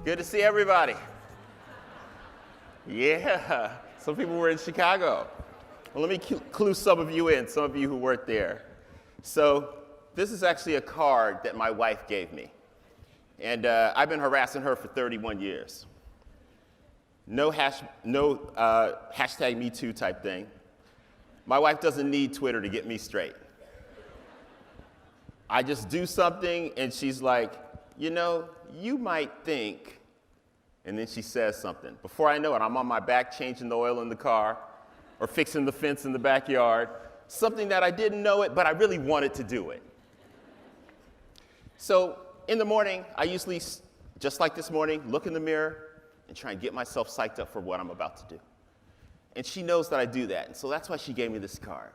Good to see everybody. Yeah, some people were in Chicago. Well, let me clue some of you in, some of you who work there. So this is actually a card that my wife gave me. And I've been harassing her for 31 years. No hashtag Me Too type thing. My wife doesn't need Twitter to get me straight. I just do something and she's like, you know, you might think, and then she says something. Before I know it, I'm on my back changing the oil in the car or fixing the fence in the backyard, something that I didn't know it, but I really wanted to do it. So in the morning, I usually, just like this morning, look in the mirror and try and get myself psyched up for what I'm about to do. And she knows that I do that, and so that's why she gave me this card.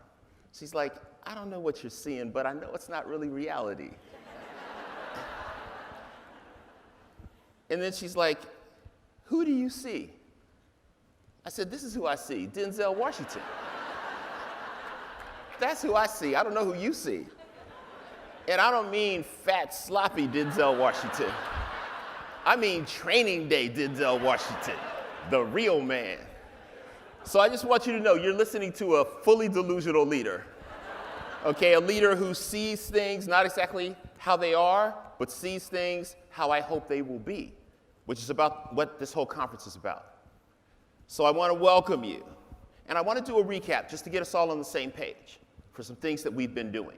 She's like, I don't know what you're seeing, but I know it's not really reality. And then she's like, who do you see? I said, this is who I see, Denzel Washington. That's who I see. I don't know who you see. And I don't mean fat, sloppy Denzel Washington. I mean Training Day Denzel Washington, the real man. So I just want you to know you're listening to a fully delusional leader. Okay, a leader who sees things not exactly how they are, but sees things how I hope they will be, which is about what this whole conference is about. So I want to welcome you. And I want to do a recap just to get us all on the same page for some things that we've been doing.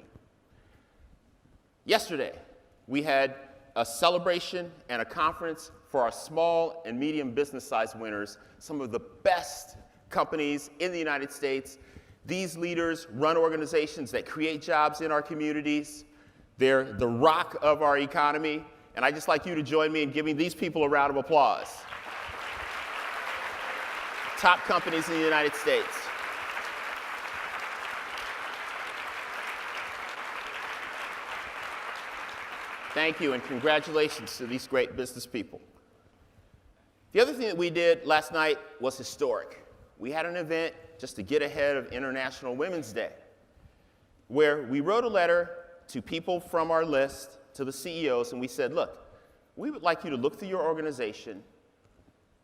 Yesterday, we had a celebration and a conference for our small and medium business size winners, some of the best companies in the United States. These leaders run organizations that create jobs in our communities. They're the rock of our economy. And I'd just like you to join me in giving these people a round of applause. Top companies in the United States. Thank you, and congratulations to these great business people. The other thing that we did last night was historic. We had an event just to get ahead of International Women's Day, where we wrote a letter to people from our list, to the CEOs, and we said, look, we would like you to look through your organization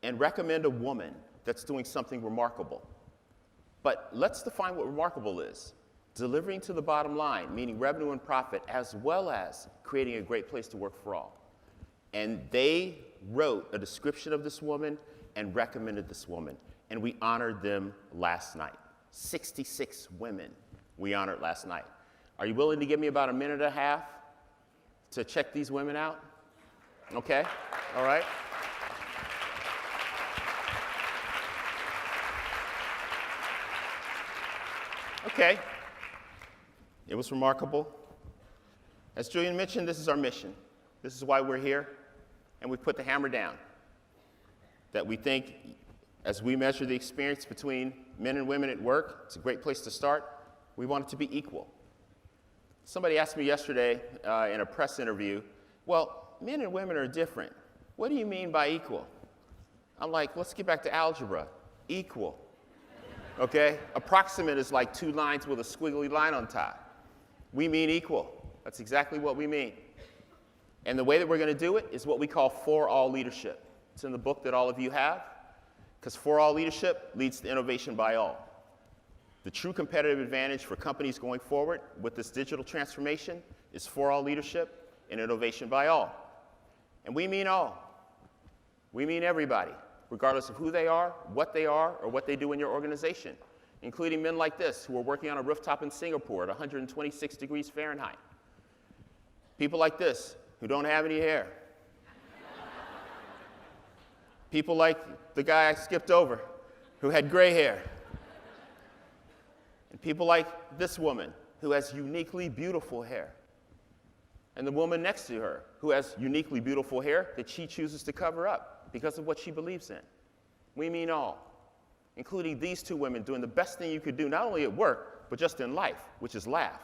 and recommend a woman that's doing something remarkable. But let's define what remarkable is. Delivering to the bottom line, meaning revenue and profit, as well as creating a great place to work for all. And they wrote a description of this woman and recommended this woman. And we honored them last night. 66 women we honored last night. Are you willing to give me about a minute and a half to check these women out? Okay, all right. Okay. It was remarkable. As Julian mentioned, this is our mission. This is why we're here, and we put the hammer down. That we think, as we measure the experience between men and women at work, it's a great place to start. We want it to be equal. Somebody asked me yesterday in a press interview, well, men and women are different. What do you mean by equal? I'm like, let's get back to algebra. Equal. Okay? Approximate is like two lines with a squiggly line on top. We mean equal. That's exactly what we mean. And the way that we're going to do it is what we call For All Leadership. It's in the book that all of you have, because For All Leadership leads to innovation by all. The true competitive advantage for companies going forward with this digital transformation is For All Leadership and innovation by all. And we mean all. We mean everybody, regardless of who they are, or what they do in your organization, including men like this who are working on a rooftop in Singapore at 126 degrees Fahrenheit. People like this who don't have any hair. People like the guy I skipped over who had gray hair. And people like this woman who has uniquely beautiful hair. And the woman next to her who has uniquely beautiful hair that she chooses to cover up because of what she believes in. We mean all, including these two women doing the best thing you could do, not only at work, but just in life, which is laugh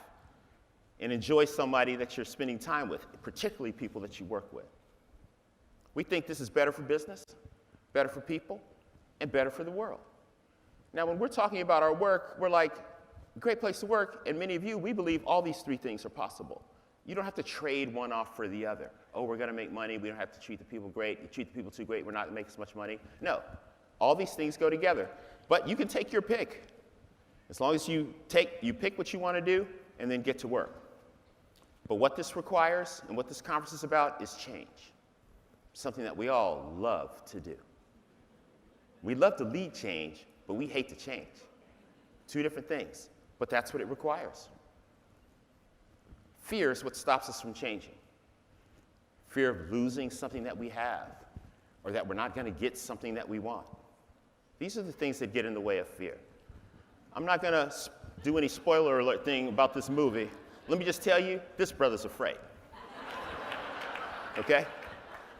and enjoy somebody that you're spending time with, particularly people that you work with. We think this is better for business, better for people, and better for the world. Now, when we're talking about our work, we're like, great place to work, and many of you, we believe all these three things are possible. You don't have to trade one off for the other. Oh, we're going to make money. We don't have to treat the people great. You treat the people too great, we're not going to make as much money. No. All these things go together. But you can take your pick. As long as you pick what you want to do and then get to work. But what this requires and what this conference is about is change. Something that we all love to do. We love to lead change, but we hate to change. Two different things, but that's what it requires. Fear is what stops us from changing. Fear of losing something that we have, or that we're not going to get something that we want. These are the things that get in the way of fear. I'm not going to do any spoiler alert thing about this movie. Let me just tell you, this brother's afraid. Okay?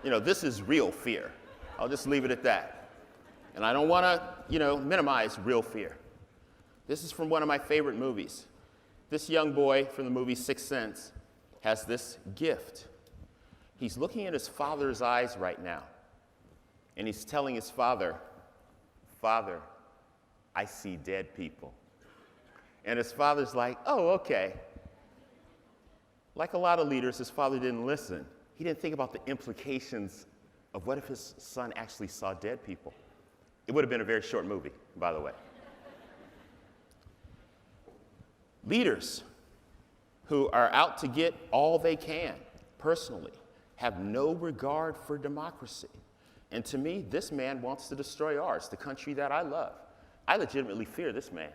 You know, this is real fear. I'll just leave it at that. And I don't want to, minimize real fear. This is from one of my favorite movies. This young boy from the movie Sixth Sense has this gift. He's looking in his father's eyes right now, and he's telling his father, "Father, I see dead people." And his father's like, "Oh, okay." Like a lot of leaders, his father didn't listen. He didn't think about the implications of what if his son actually saw dead people. It would have been a very short movie, by the way. Leaders who are out to get all they can personally have no regard for democracy. And to me, this man wants to destroy ours, the country that I love. I legitimately fear this man.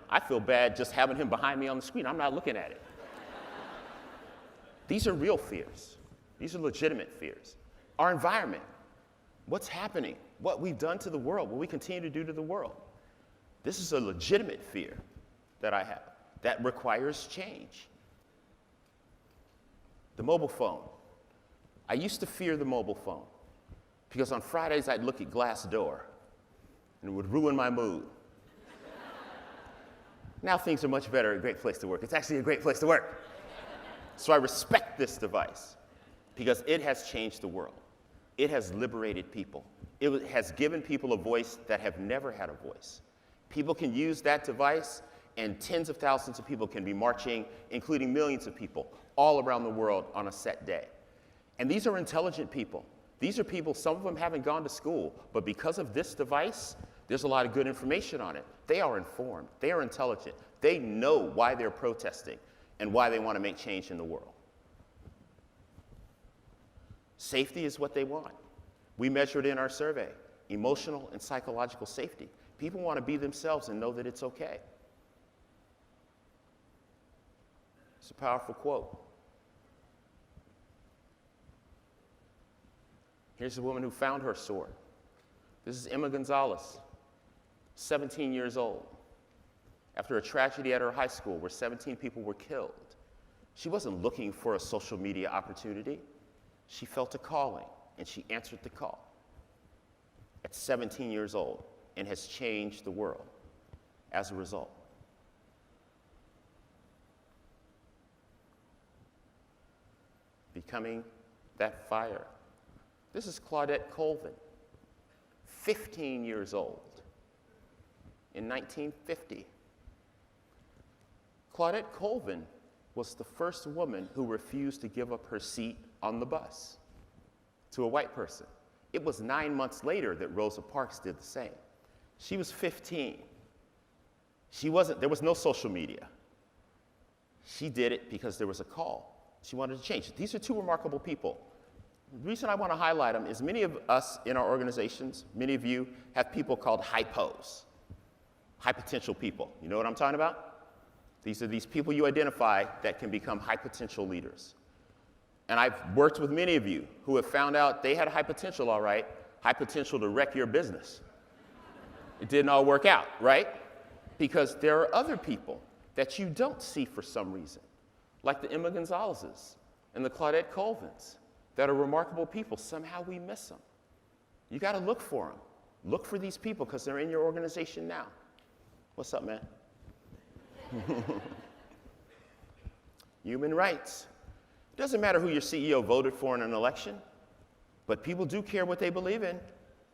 I feel bad just having him behind me on the screen. I'm not looking at it. These are real fears. These are legitimate fears. Our environment, what's happening, what we've done to the world, what we continue to do to the world. This is a legitimate fear that I have that requires change. The mobile phone. I used to fear the mobile phone because on Fridays I'd look at Glassdoor and it would ruin my mood. Now things are much better, a great place to work. It's actually a great place to work. So I respect this device because it has changed the world. It has liberated people. It has given people a voice that have never had a voice. People can use that device and tens of thousands of people can be marching, including millions of people, all around the world on a set day. And these are intelligent people. These are people, some of them haven't gone to school, but because of this device, there's a lot of good information on it. They are informed. They are intelligent. They know why they're protesting and why they want to make change in the world. Safety is what they want. We measured in our survey, emotional and psychological safety. People want to be themselves and know that it's okay. It's a powerful quote. Here's a woman who found her sword. This is Emma Gonzalez, 17 years old. After a tragedy at her high school where 17 people were killed, she wasn't looking for a social media opportunity. She felt a calling, and she answered the call at 17 years old and has changed the world as a result. Becoming that fire. This is Claudette Colvin, 15 years old, in 1950. Claudette Colvin was the first woman who refused to give up her seat on the bus to a white person. It was 9 months later that Rosa Parks did the same. She was 15. There was no social media. She did it because there was a call. She wanted to change. These are two remarkable people. The reason I want to highlight them is many of us in our organizations, many of you have people called hypos, high potential people. You know what I'm talking about? These are these people you identify that can become high potential leaders. And I've worked with many of you who have found out they had high potential, all right, high potential to wreck your business. It didn't all work out, right? Because there are other people that you don't see for some reason, like the Emma Gonzalez's and the Claudette Colvins, that are remarkable people. Somehow we miss them. You got to look for them. Look for these people because they're in your organization now. What's up, man? Human rights. It doesn't matter who your CEO voted for in an election, but people do care what they believe in.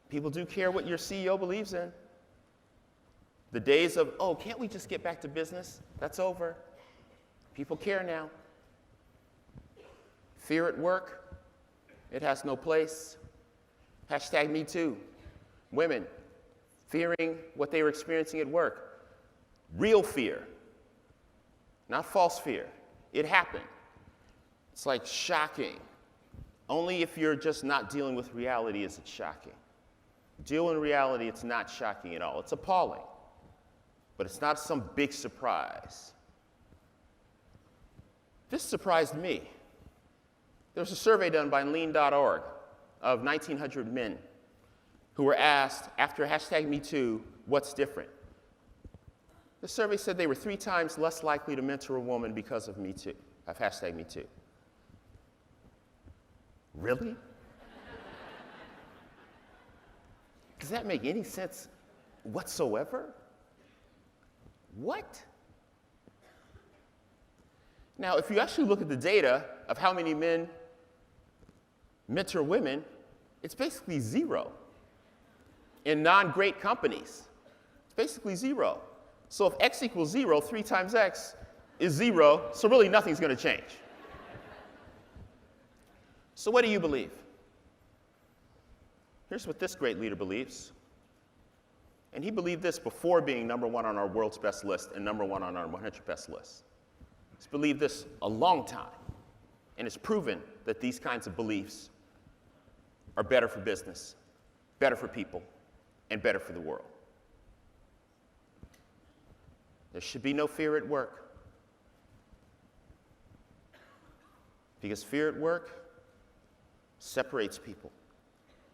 People do care what your CEO believes in. The days of, oh, can't we just get back to business? That's over. People care now. Fear at work, it has no place. Hashtag Me Too. Women fearing what they were experiencing at work. Real fear, not false fear. It happened. It's like shocking. Only if you're just not dealing with reality is it shocking. Deal in reality, it's not shocking at all. It's appalling, but it's not some big surprise. This surprised me. There was a survey done by lean.org of 1,900 men who were asked, after hashtag Me Too, what's different? The survey said they were 3 times less likely to mentor a woman because of Me Too, of hashtag Me Too. Really? Does that make any sense whatsoever? What? Now, if you actually look at the data of how many men mentor women, it's basically 0. In non-great companies, it's basically 0. So if x equals 0, 3 times x is 0, so really nothing's going to change. So what do you believe? Here's what this great leader believes. And he believed this before being #1 on our world's best list and #1 on our 100 best list. He's believed this a long time, and it's proven that these kinds of beliefs are better for business, better for people, and better for the world. There should be no fear at work. Because fear at work separates people.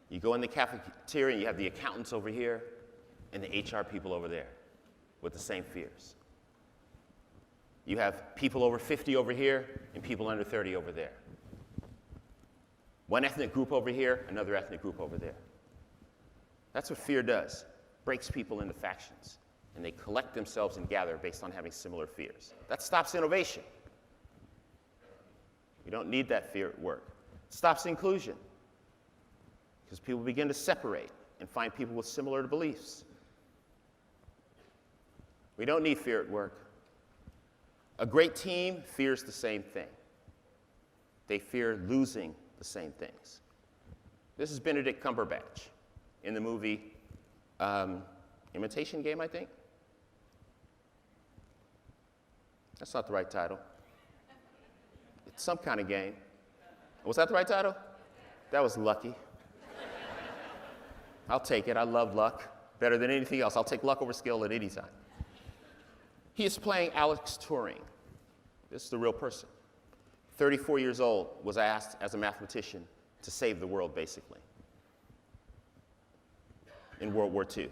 You go in the cafeteria and you have the accountants over here and the HR people over there with the same fears. You have people over 50 over here and people under 30 over there. One ethnic group over here, another ethnic group over there. That's what fear does. Breaks people into factions, and they collect themselves and gather based on having similar fears. That stops innovation. We don't need that fear at work. It stops inclusion, because people begin to separate and find people with similar beliefs. We don't need fear at work. A great team fears the same thing. They fear losing the same things. This is Benedict Cumberbatch in the movie Imitation Game, I think. That's not the right title. It's some kind of game. Was that the right title? That was lucky. I'll take it. I love luck better than anything else. I'll take luck over skill at any time. He is playing Alex Turing. This is the real person. 34 years old, was asked as a mathematician to save the world, basically, in World War II.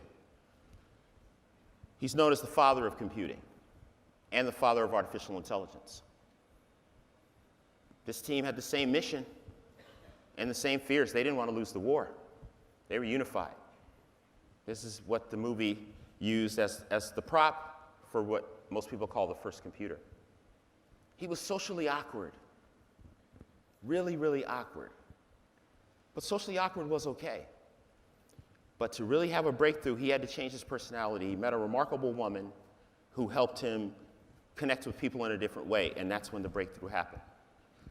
He's known as the father of computing and the father of artificial intelligence. This team had the same mission and the same fears. They didn't want to lose the war. They were unified. This is what the movie used as the prop for what most people call the first computer. He was socially awkward. Really, really awkward. But socially awkward was okay. But to really have a breakthrough, he had to change his personality. He met a remarkable woman who helped him connect with people in a different way, and that's when the breakthrough happened.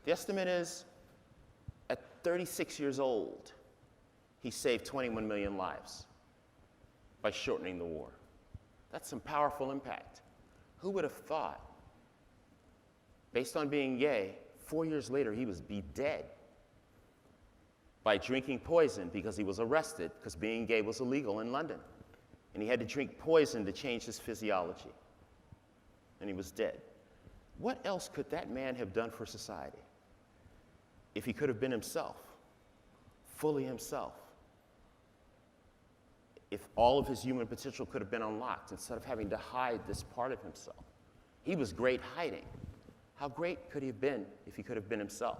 The estimate is, at 36 years old, he saved 21 million lives by shortening the war. That's some powerful impact. Who would have thought? Based on being gay, 4 years later, he would be dead by drinking poison because he was arrested because being gay was illegal in London. And he had to drink poison to change his physiology. And he was dead. What else could that man have done for society if he could have been himself, fully himself? If all of his human potential could have been unlocked instead of having to hide this part of himself. He was great hiding. How great could he have been if he could have been himself?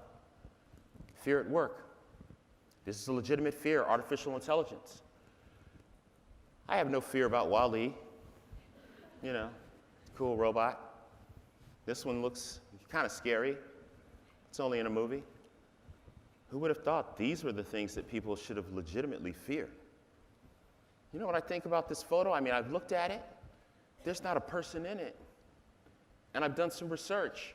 Fear at work. This is a legitimate fear, artificial intelligence. I have no fear about Wall-E. You know, cool robot. This one looks kind of scary. It's only in a movie. Who would have thought these were the things that people should have legitimately feared? You know what I think about this photo? I mean, I've looked at it. There's not a person in it. And I've done some research.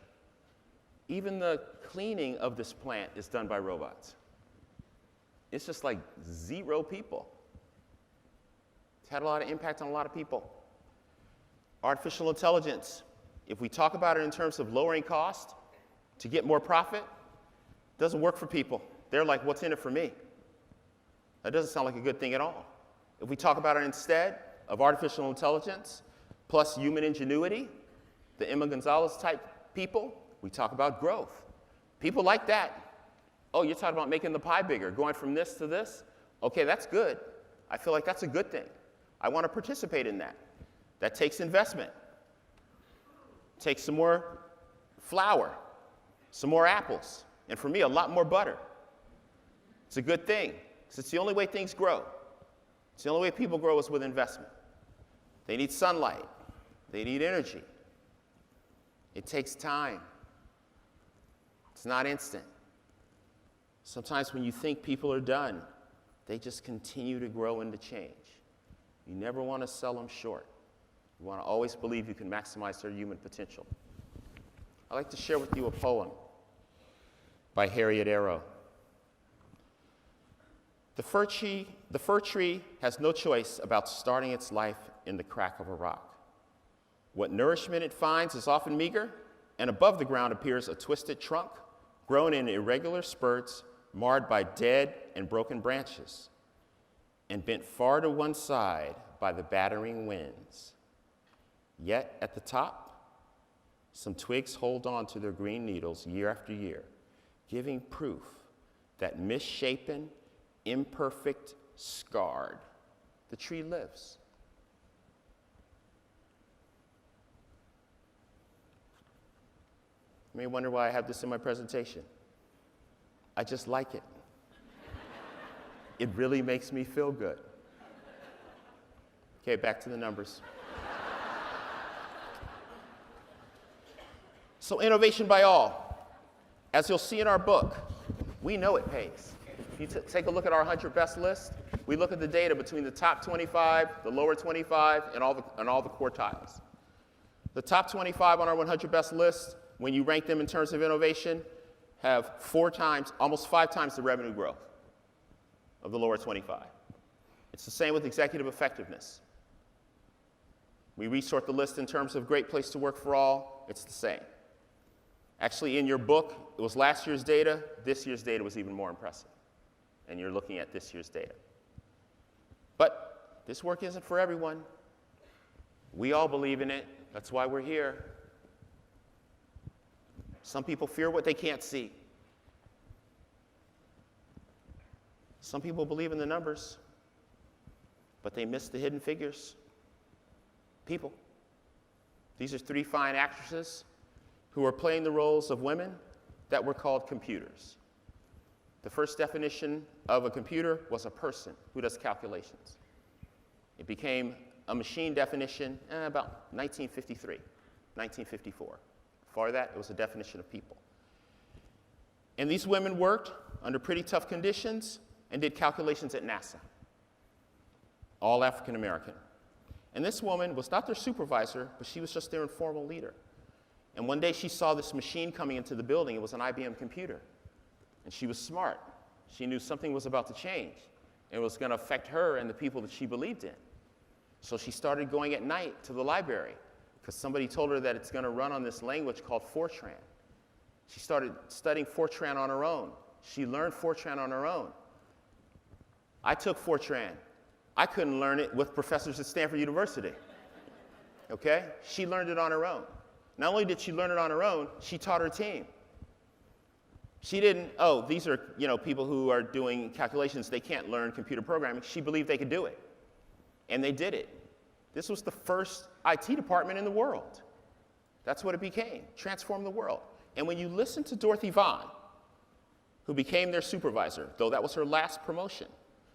Even the cleaning of this plant is done by robots. It's just like 0 people. It's had a lot of impact on a lot of people. Artificial intelligence, if we talk about it in terms of lowering cost to get more profit, doesn't work for people. They're like, what's in it for me? That doesn't sound like a good thing at all. If we talk about it instead of artificial intelligence plus human ingenuity, the Emma Gonzalez type people, we talk about growth. People like that. Oh, you're talking about making the pie bigger, going from this to this? Okay, that's good. I feel like that's a good thing. I want to participate in that. That takes investment. Takes some more flour, some more apples, and for me, a lot more butter. It's a good thing, because it's the only way things grow. It's the only way people grow is with investment. They need sunlight. They need energy. It takes time. It's not instant. Sometimes when you think people are done, they just continue to grow and to change. You never want to sell them short. You want to always believe you can maximize their human potential. I'd like to share with you a poem by Harriet Arrow. The fir tree has no choice about starting its life in the crack of a rock. What nourishment it finds is often meager, and above the ground appears a twisted trunk, grown in irregular spurts, marred by dead and broken branches, and bent far to one side by the battering winds. Yet at the top, some twigs hold on to their green needles year after year, giving proof that misshapen, imperfect, scarred, the tree lives. You may wonder why I have this in my presentation. I just like it. It really makes me feel good. Okay, back to the numbers. So innovation by all. As you'll see in our book, we know it pays. If you take a look at our 100 best list, we look at the data between the top 25, the lower 25, and all the quartiles. The top 25 on our 100 best list, when you rank them in terms of innovation, have 4 times, almost 5 times the revenue growth of the lower 25. It's the same with executive effectiveness. We resort the list in terms of great place to work for all, it's the same. Actually, in your book, it was last year's data. This year's data was even more impressive. And you're looking at this year's data. But this work isn't for everyone. We all believe in it. That's why we're here. Some people fear what they can't see. Some people believe in the numbers, but they miss the hidden figures. People. These are 3 fine actresses who are playing the roles of women that were called computers. The first definition of a computer was a person who does calculations. It became a machine definition about 1953, 1954. Before that, it was a definition of people. And these women worked under pretty tough conditions and did calculations at NASA, all African American. And this woman was not their supervisor, but she was just their informal leader. And one day she saw this machine coming into the building. It was an IBM computer. And she was smart. She knew something was about to change. And it was going to affect her and the people that she believed in. So she started going at night to the library because somebody told her that it's going to run on this language called Fortran. She started studying Fortran on her own. She learned Fortran on her own. I took Fortran. I couldn't learn it with professors at Stanford University. Okay? She learned it on her own. Not only did she learn it on her own, she taught her team. She didn't, oh, these are people who are doing calculations, they can't learn computer programming. She believed they could do it. And they did it. This was the first IT department in the world. That's what it became, transformed the world. And when you listen to Dorothy Vaughan, who became their supervisor, though that was her last promotion,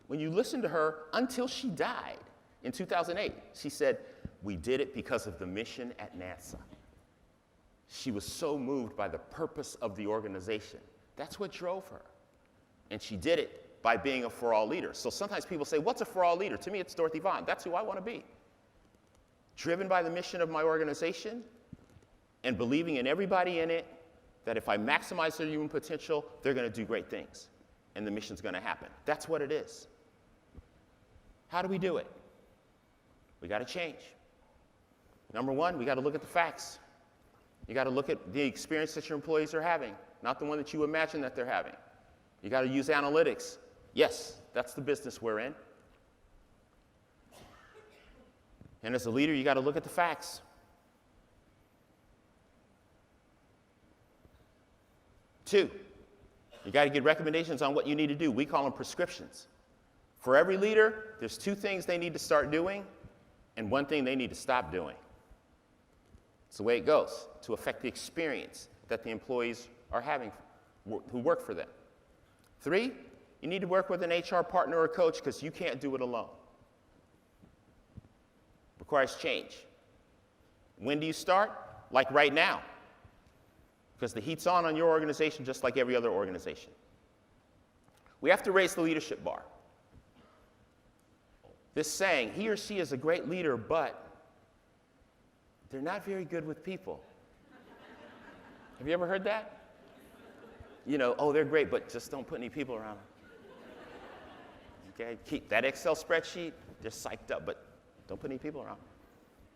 when you listen to her until she died in 2008, she said, "We did it because of the mission at NASA." She was so moved by the purpose of the organization. That's what drove her. And she did it by being a for-all leader. So sometimes people say, what's a for-all leader? To me, it's Dorothy Vaughan. That's who I want to be. Driven by the mission of my organization and believing in everybody in it that if I maximize their human potential, they're going to do great things, and the mission's going to happen. That's what it is. How do we do it? We got to change. Number one, we got to look at the facts. You got to look at the experience that your employees are having, not the one that you imagine that they're having. You got to use analytics. Yes, that's the business we're in. And as a leader, you got to look at the facts. Two, you got to get recommendations on what you need to do. We call them prescriptions. For every leader, there's 2 things they need to start doing and 1 thing they need to stop doing. It's the way it goes to affect the experience that the employees are having who work for them. 3, you need to work with an HR partner or coach because you can't do it alone. Requires change. When do you start? Like right now. Because the heat's on your organization just like every other organization. We have to raise the leadership bar. This saying, he or she is a great leader, but they're not very good with people. Have you ever heard that? You know, oh, they're great, but just don't put any people around them. Okay, keep that Excel spreadsheet, they're psyched up, but don't put any people around them.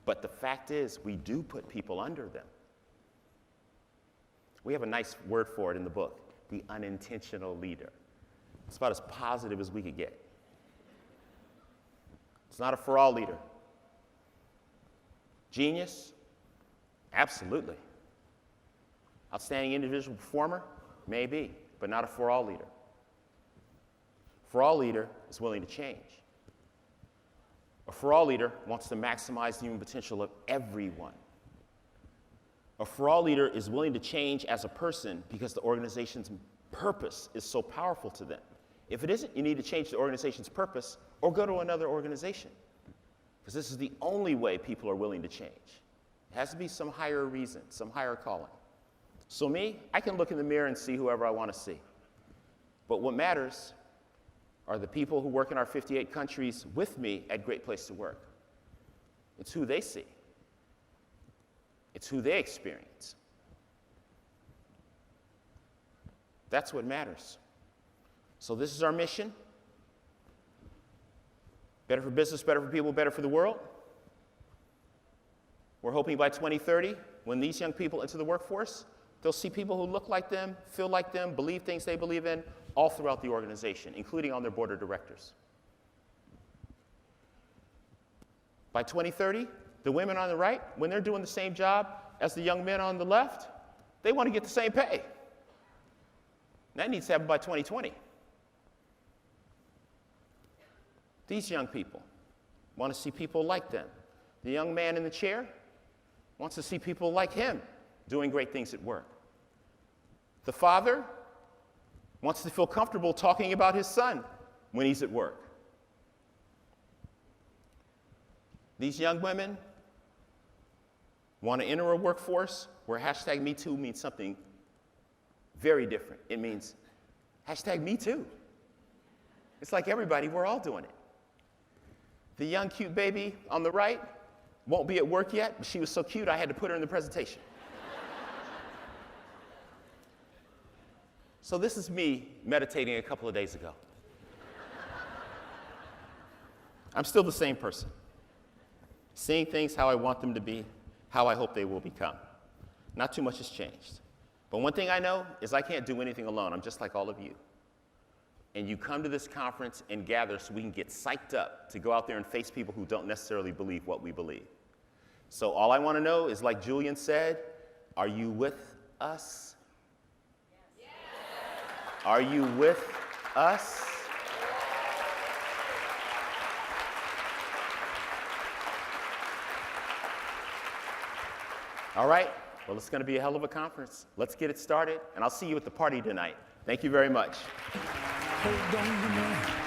But the fact is, we do put people under them. We have a nice word for it in the book, the unintentional leader. It's about as positive as we could get. It's not a for-all leader. Genius? Absolutely. Outstanding individual performer? Maybe, but not a for-all leader. For-all leader is willing to change. A for-all leader wants to maximize the human potential of everyone. A for-all leader is willing to change as a person because the organization's purpose is so powerful to them. If it isn't, you need to change the organization's purpose or go to another organization. Because this is the only way people are willing to change. It has to be some higher reason, some higher calling. So me, I can look in the mirror and see whoever I want to see. But what matters are the people who work in our 58 countries with me at Great Place to Work. It's who they see. It's who they experience. That's what matters. So this is our mission. Better for business, better for people, better for the world. We're hoping by 2030, when these young people enter the workforce, they'll see people who look like them, feel like them, believe things they believe in, all throughout the organization, including on their board of directors. By 2030, the women on the right, when they're doing the same job as the young men on the left, they want to get the same pay. That needs to happen by 2020. These young people want to see people like them. The young man in the chair wants to see people like him doing great things at work. The father wants to feel comfortable talking about his son when he's at work. These young women want to enter a workforce where hashtag #MeToo means something very different. It means hashtag #MeToo. It's like everybody, we're all doing it. The young cute baby on the right won't be at work yet, but she was so cute I had to put her in the presentation. So this is me meditating a couple of days ago. I'm still the same person, seeing things how I want them to be, how I hope they will become. Not too much has changed. But one thing I know is I can't do anything alone. I'm just like all of you. And you come to this conference and gather so we can get psyched up to go out there and face people who don't necessarily believe what we believe. So all I want to know is, like Julian said, are you with us? Yes. Are you with us? All right, well, it's going to be a hell of a conference. Let's get it started, and I'll see you at the party tonight. Thank you very much. Hold on,